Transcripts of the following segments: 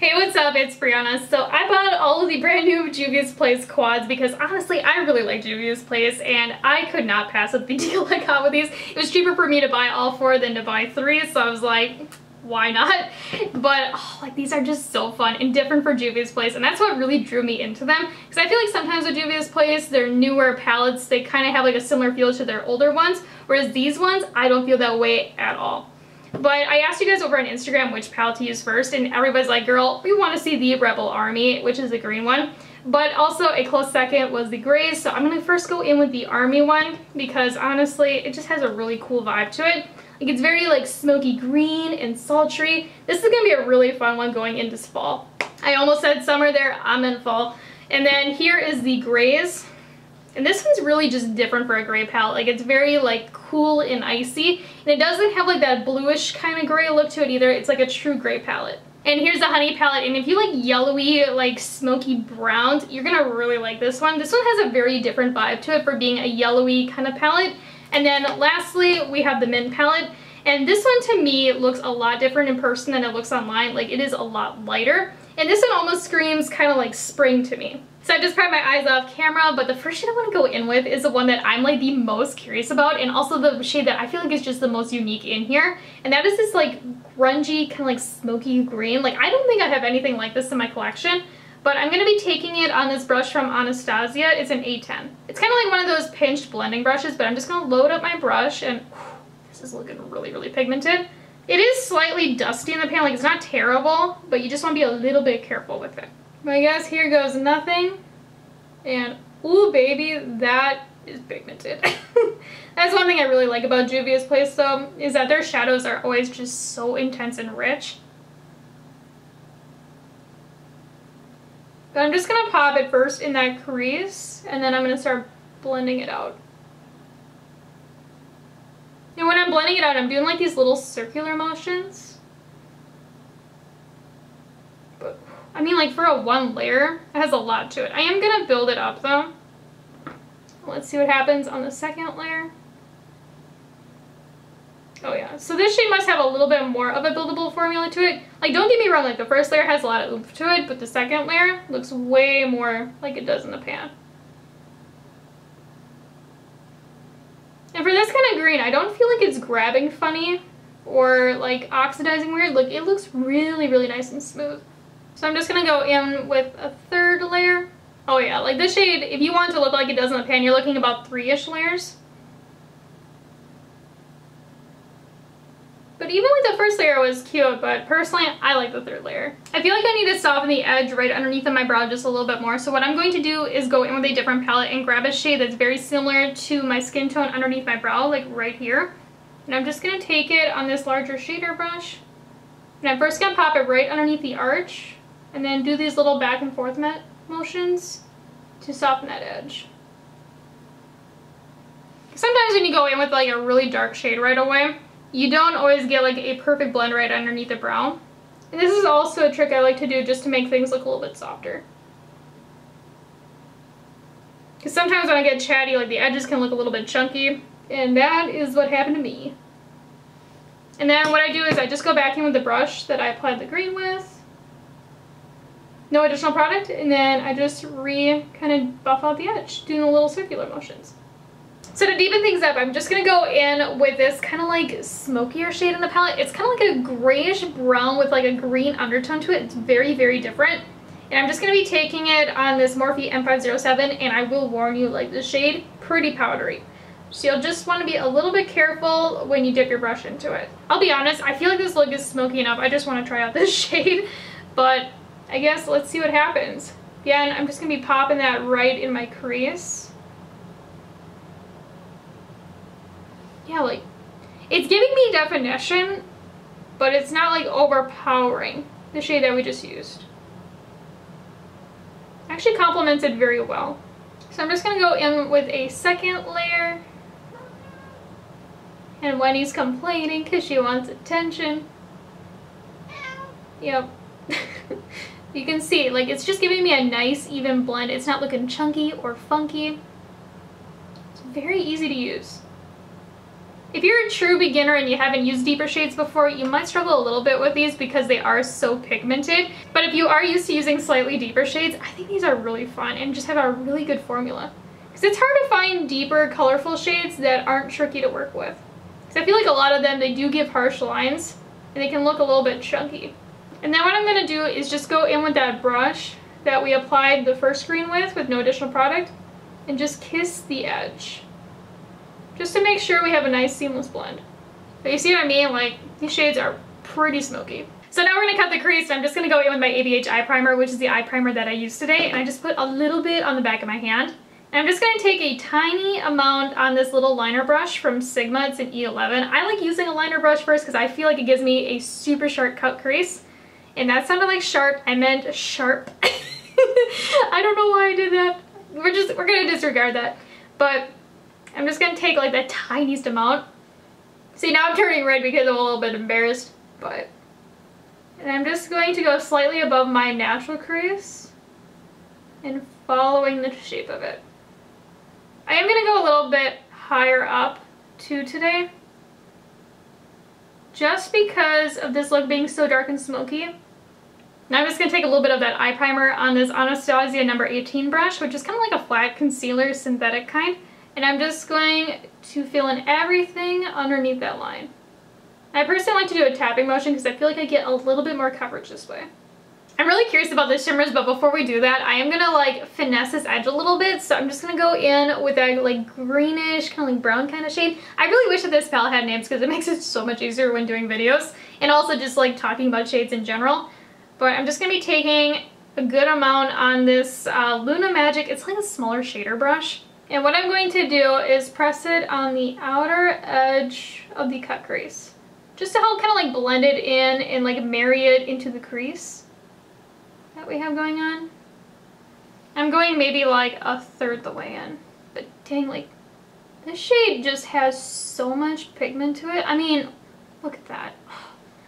Hey, what's up? It's Breyonna. So I bought all of the brand new Juvia's Place quads because honestly, I really like Juvia's Place and I could not pass up the deal I got with these. It was cheaper for me to buy all four than to buy three, so I was like, why not? But oh, like these are just so fun and different for Juvia's Place, and that's what really drew me into them, because I feel like sometimes with Juvia's Place, their newer palettes, they kind of have like a similar feel to their older ones, whereas these ones, I don't feel that way at all. But I asked you guys over on Instagram which palette to use first, and everybody's like, girl, we want to see the Rebel Army, which is the green one. But also a close second was the grays, so I'm going to first go in with the Army one, because honestly, it just has a really cool vibe to it. Like, it's very like smoky green and sultry. This is going to be a really fun one going into fall. I almost said summer there, I'm in fall. And then here is the grays. And this one's really just different for a gray palette. Like, it's very like cool and icy, and it doesn't have like that bluish kind of gray look to it either. It's like a true gray palette. And here's the honey palette, and if you like yellowy, like smoky browns, you're gonna really like this one. This one has a very different vibe to it for being a yellowy kind of palette. And then lastly, we have the mint palette. And this one to me looks a lot different in person than it looks online. Like, it is a lot lighter. And this one almost screams kind of like spring to me. So I just pried my eyes off camera, but the first shade I want to go in with is the one that I'm like the most curious about, and also the shade that I feel like is just the most unique in here. And that is this like grungy, kind of like smoky green. Like, I don't think I have anything like this in my collection, but I'm going to be taking it on this brush from Anastasia. It's an A10. It's kind of like one of those pinched blending brushes, but I'm just going to load up my brush, and whew, this is looking really, really pigmented. It is slightly dusty in the pan, like it's not terrible, but you just want to be a little bit careful with it. But I guess here goes nothing. And ooh baby, that is pigmented. That's one thing I really like about Juvia's Place though, is that their shadows are always just so intense and rich. But I'm just gonna pop it first in that crease, and then I'm gonna start blending it out. And when I'm blending it out, I'm doing like these little circular motions. But I mean, like for a one layer, it has a lot to it. I am gonna build it up though. Let's see what happens on the second layer. Oh yeah, so this shade must have a little bit more of a buildable formula to it. Like, don't get me wrong, like the first layer has a lot of oomph to it, but the second layer looks way more like it does in the pan. And for this kind of green, I don't feel like it's grabbing funny or like oxidizing weird. Like, it looks really, really nice and smooth. So I'm just gonna go in with a third layer. Oh yeah, like this shade, if you want it to look like it does in the pan, you're looking about 3-ish layers. But even like the first layer was cute, but personally, I like the third layer. I feel like I need to soften the edge right underneath of my brow just a little bit more. So what I'm going to do is go in with a different palette and grab a shade that's very similar to my skin tone underneath my brow, like right here. And I'm just gonna take it on this larger shader brush. And I'm first gonna pop it right underneath the arch, and then do these little back and forth motions to soften that edge. Sometimes when you go in with like a really dark shade right away, you don't always get like a perfect blend right underneath the brow. And this is also a trick I like to do just to make things look a little bit softer. Because sometimes when I get chatty, like the edges can look a little bit chunky, and that is what happened to me. And then what I do is I just go back in with the brush that I applied the green with. No additional product, and then I just kind of buff out the edge, doing the little circular motions. So to deepen things up, I'm just going to go in with this kind of like smokier shade in the palette. It's kind of like a grayish brown with like a green undertone to it. It's very, very different. And I'm just going to be taking it on this Morphe M507, and I will warn you, like, this shade, pretty powdery. So you'll just want to be a little bit careful when you dip your brush into it. I'll be honest, I feel like this look is smoky enough. I just want to try out this shade, but I guess let's see what happens. Again, I'm just going to be popping that right in my crease. Yeah, like, it's giving me definition, but it's not like overpowering the shade that we just used. Actually complements it very well. So I'm just going to go in with a second layer. And Wendy's complaining because she wants attention. Yep. You can see, like, it's just giving me a nice even blend. It's not looking chunky or funky. It's very easy to use. If you're a true beginner and you haven't used deeper shades before, you might struggle a little bit with these because they are so pigmented. But if you are used to using slightly deeper shades, I think these are really fun and just have a really good formula. Because it's hard to find deeper, colorful shades that aren't tricky to work with. Because I feel like a lot of them, they do give harsh lines and they can look a little bit chunky. And then what I'm going to do is just go in with that brush that we applied the first green with no additional product, and just kiss the edge. Just to make sure we have a nice seamless blend. But you see what I mean? Like, these shades are pretty smoky. So now we're gonna cut the crease. I'm just gonna go in with my ABH eye primer, which is the eye primer that I used today, and I just put a little bit on the back of my hand. And I'm just gonna take a tiny amount on this little liner brush from Sigma. It's an E11. I like using a liner brush first because I feel like it gives me a super sharp cut crease. And that sounded like sharp. I meant sharp. I don't know why I did that. We're gonna disregard that. But I'm just gonna take like the tiniest amount. See, now I'm turning red because I'm a little bit embarrassed, but. And I'm just going to go slightly above my natural crease and following the shape of it. I am gonna go a little bit higher up too today, just because of this look being so dark and smoky. Now I'm just going to take a little bit of that eye primer on this Anastasia number 18 brush, which is kind of like a flat concealer, synthetic kind. And I'm just going to fill in everything underneath that line. I personally like to do a tapping motion because I feel like I get a little bit more coverage this way. I'm really curious about the shimmers, but before we do that, I am going to like finesse this edge a little bit. So I'm just going to go in with that like greenish, kind of like brown kind of shade. I really wish that this palette had names because it makes it so much easier when doing videos and also just like talking about shades in general. But I'm just going to be taking a good amount on this Luna Magic. It's like a smaller shader brush. And what I'm going to do is press it on the outer edge of the cut crease. Just to help kind of like blend it in and like marry it into the crease that we have going on. I'm going maybe like a third the way in. But dang, like this shade just has so much pigment to it. I mean, look at that.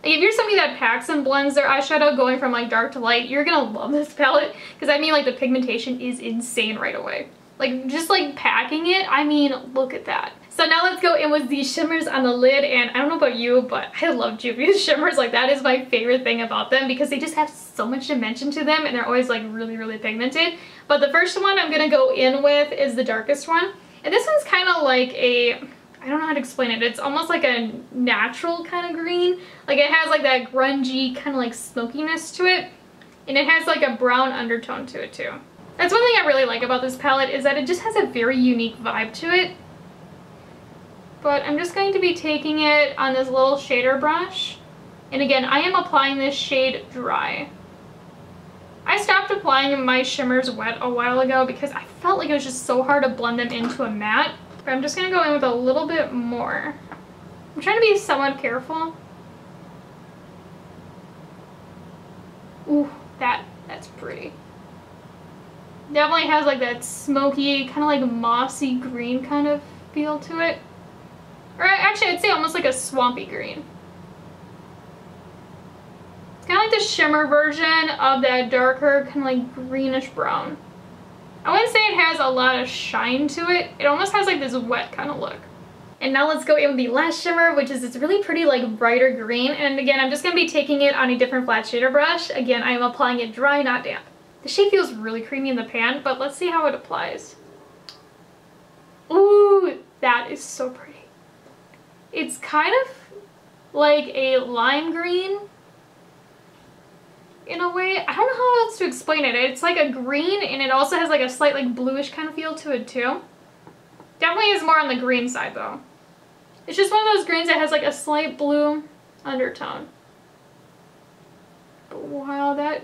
If you're somebody that packs and blends their eyeshadow going from like dark to light, you're gonna love this palette because I mean like the pigmentation is insane right away. Like just like packing it, I mean look at that. So now let's go in with these shimmers on the lid, and I don't know about you, but I love Juvia's shimmers. Like that is my favorite thing about them because they just have so much dimension to them and they're always like really pigmented. But the first one I'm gonna go in with is the darkest one, and this one's kind of like a, I don't know how to explain it. It's almost like a natural kind of green. Like it has like that grungy kind of like smokiness to it. And it has like a brown undertone to it too. That's one thing I really like about this palette is that it just has a very unique vibe to it. But I'm just going to be taking it on this little shader brush. And again, I am applying this shade dry. I stopped applying my shimmers wet a while ago because I felt like it was just so hard to blend them into a matte. But I'm just going to go in with a little bit more. I'm trying to be somewhat careful. Ooh, that's pretty. Definitely has like that smoky, kind of like mossy green kind of feel to it. Or actually I'd say almost like a swampy green. It's kind of like the shimmer version of that darker, kind of like greenish brown. I wouldn't say it has a lot of shine to it. It almost has like this wet kind of look. And now let's go in with the last shimmer, which is this really pretty like brighter green. And again, I'm just going to be taking it on a different flat shader brush. Again, I am applying it dry, not damp. The shade feels really creamy in the pan, but let's see how it applies. Ooh, that is so pretty. It's kind of like a lime green in a way. I don't know how else to explain it. It's like a green and it also has like a slight like bluish kind of feel to it too. Definitely is more on the green side though. It's just one of those greens that has like a slight blue undertone. But wow, that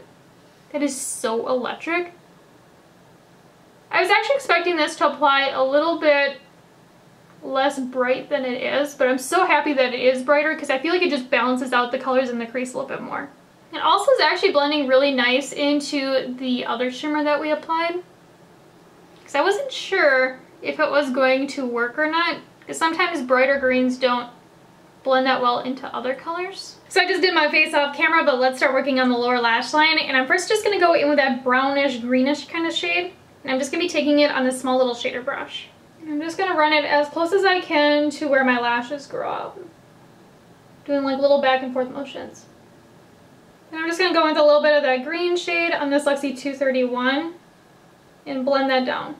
is so electric. I was actually expecting this to apply a little bit less bright than it is, but I'm so happy that it is brighter because I feel like it just balances out the colors in the crease a little bit more. It also is actually blending really nice into the other shimmer that we applied. Because I wasn't sure if it was going to work or not, because sometimes brighter greens don't blend that well into other colors. So I just did my face off camera, but let's start working on the lower lash line. And I'm first just going to go in with that brownish, greenish kind of shade. And I'm just going to be taking it on this small little shader brush. I'm just gonna run it as close as I can to where my lashes grow up. Doing like little back and forth motions. And I'm just gonna go into a little bit of that green shade on this Luxie 231 and blend that down.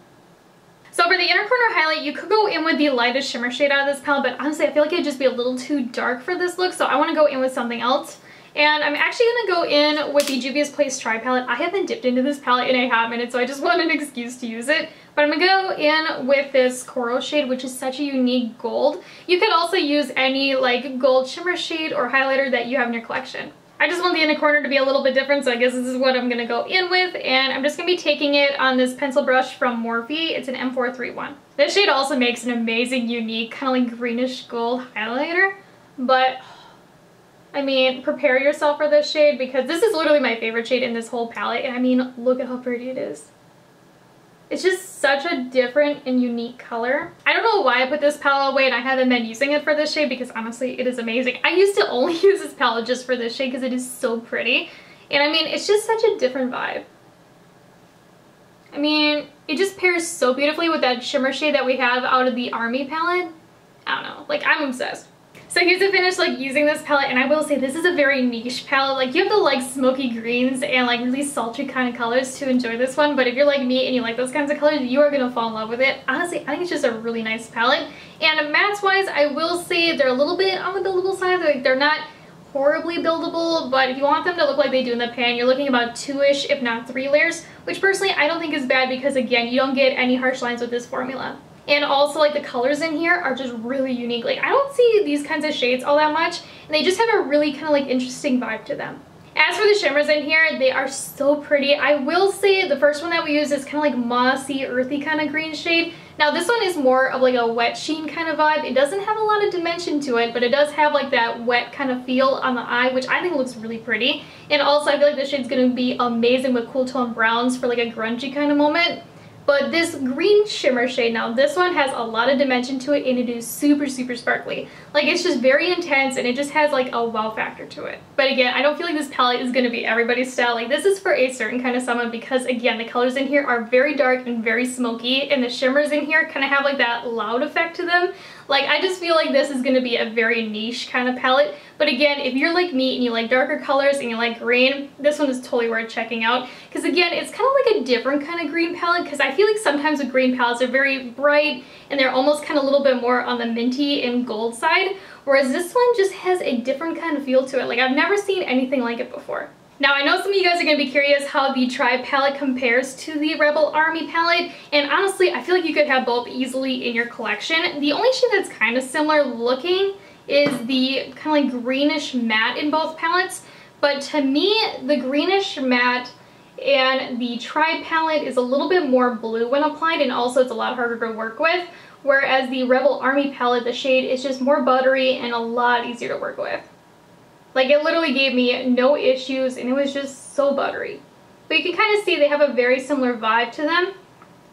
So for the inner corner highlight, you could go in with the lightest shimmer shade out of this palette, but honestly, I feel like it'd just be a little too dark for this look, so I wanna go in with something else. And I'm actually gonna go in with the Juvia's Place Tri palette. I haven't dipped into this palette in a hot minute, so I just want an excuse to use it. But I'm gonna go in with this coral shade, which is such a unique gold. You could also use any like gold shimmer shade or highlighter that you have in your collection. I just want the inner corner to be a little bit different, so I guess this is what I'm gonna go in with. And I'm just gonna be taking it on this pencil brush from Morphe. It's an M431. This shade also makes an amazing, unique, kind of like greenish gold highlighter. But I mean, prepare yourself for this shade because this is literally my favorite shade in this whole palette. And I mean, look at how pretty it is. It's just such a different and unique color. I don't know why I put this palette away and I haven't been using it for this shade because honestly, it is amazing. I used to only use this palette just for this shade because it is so pretty. And I mean, it's just such a different vibe. I mean, it just pairs so beautifully with that shimmer shade that we have out of the Army palette. I don't know, like I'm obsessed. So here's the finish like using this palette, and I will say this is a very niche palette. Like you have to like smoky greens and like really sultry kind of colors to enjoy this one, but if you're like me and you like those kinds of colors, you are gonna fall in love with it. Honestly, I think it's just a really nice palette. And mattes wise, I will say they're a little bit on the buildable side. Like they're not horribly buildable, but if you want them to look like they do in the pan, you're looking about 2-ish, if not 3 layers, which personally I don't think is bad because again, you don't get any harsh lines with this formula. And also like the colors in here are just really unique. Like I don't see these kinds of shades all that much, and they just have a really kind of like interesting vibe to them. As for the shimmers in here, they are so pretty. I will say the first one that we use is kind of like mossy, earthy kind of green shade. Now this one is more of like a wet sheen kind of vibe. It doesn't have a lot of dimension to it, but it does have like that wet kind of feel on the eye, which I think looks really pretty. And also I feel like this shade's gonna be amazing with cool tone browns for like a grungy kind of moment. But this green shimmer shade, now this one has a lot of dimension to it and it is super, super sparkly. Like it's just very intense and it just has like a wow factor to it. But again, I don't feel like this palette is going to be everybody's style. Like this is for a certain kind of someone because again, the colors in here are very dark and very smoky, and the shimmers in here kind of have like that loud effect to them. Like I just feel like this is going to be a very niche kind of palette. But again, if you're like me and you like darker colors and you like green, this one is totally worth checking out. Because again, it's kind of like a different kind of green palette, because I feel like sometimes the green palettes are very bright and they're almost kind of a little bit more on the minty and gold side. Whereas this one just has a different kind of feel to it. Like I've never seen anything like it before. Now I know some of you guys are going to be curious how the Tri palette compares to the Rebel Army palette, and honestly I feel like you could have both easily in your collection. The only shade that's kind of similar looking is the kind of like greenish matte in both palettes, but to me the greenish matte and the Tri palette is a little bit more blue when applied, and also it's a lot harder to work with, whereas the Rebel Army palette, the shade is just more buttery and a lot easier to work with. Like it literally gave me no issues and it was just so buttery. But you can kind of see they have a very similar vibe to them.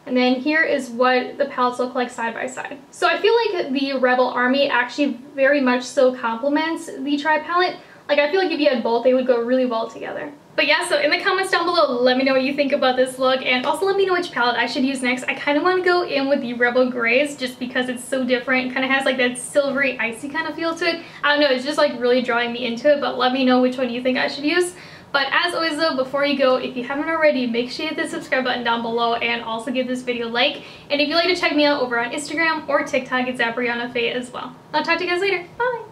And then here is what the palettes look like side by side. So I feel like the Rebel Army actually very much so complements the Tri palette. Like I feel like if you had both, they would go really well together. But yeah, so in the comments down below, let me know what you think about this look, and also let me know which palette I should use next. I kind of want to go in with the Rebel Grays just because it's so different. It kind of has like that silvery, icy kind of feel to it. I don't know, it's just like really drawing me into it, but let me know which one you think I should use. But as always though, before you go, if you haven't already, make sure you hit the subscribe button down below and also give this video a like. And if you'd like to check me out over on Instagram or TikTok, it's at Breyonna as well. I'll talk to you guys later. Bye!